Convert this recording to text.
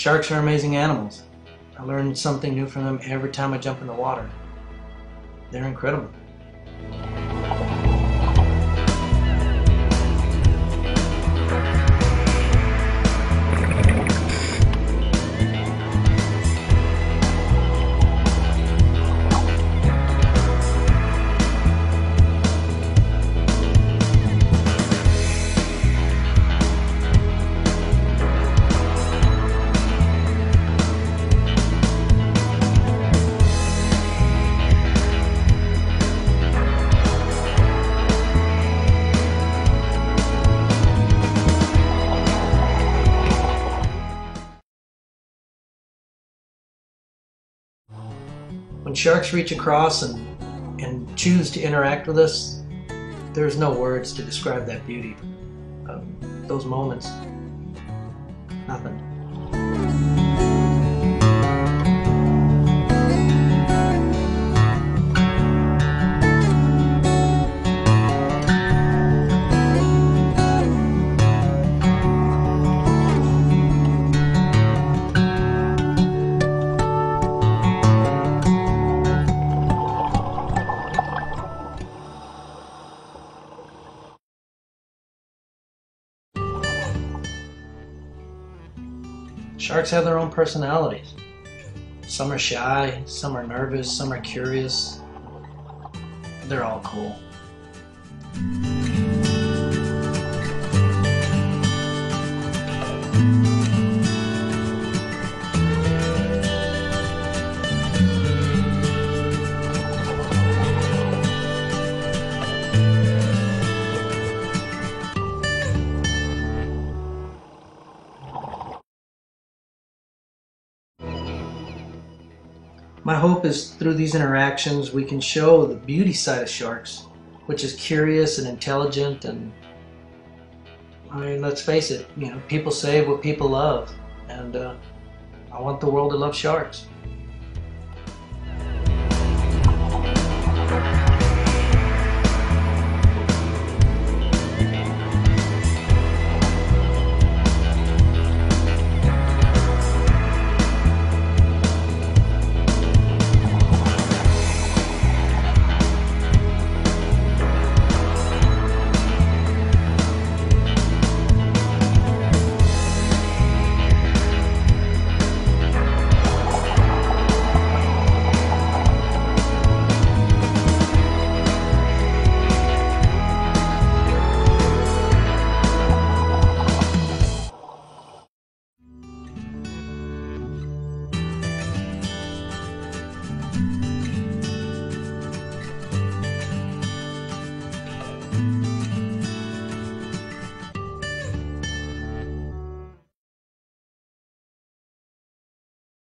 Sharks are amazing animals. I learn something new from them every time I jump in the water. They're incredible. When sharks reach across and choose to interact with us, there's no words to describe that beauty. Those moments, nothing. Sharks have their own personalities. Some are shy, some are nervous, some are curious. They're all cool. My hope is through these interactions we can show the beauty side of sharks, which is curious and intelligent, and I mean, let's face it, people save what people love, and I want the world to love sharks.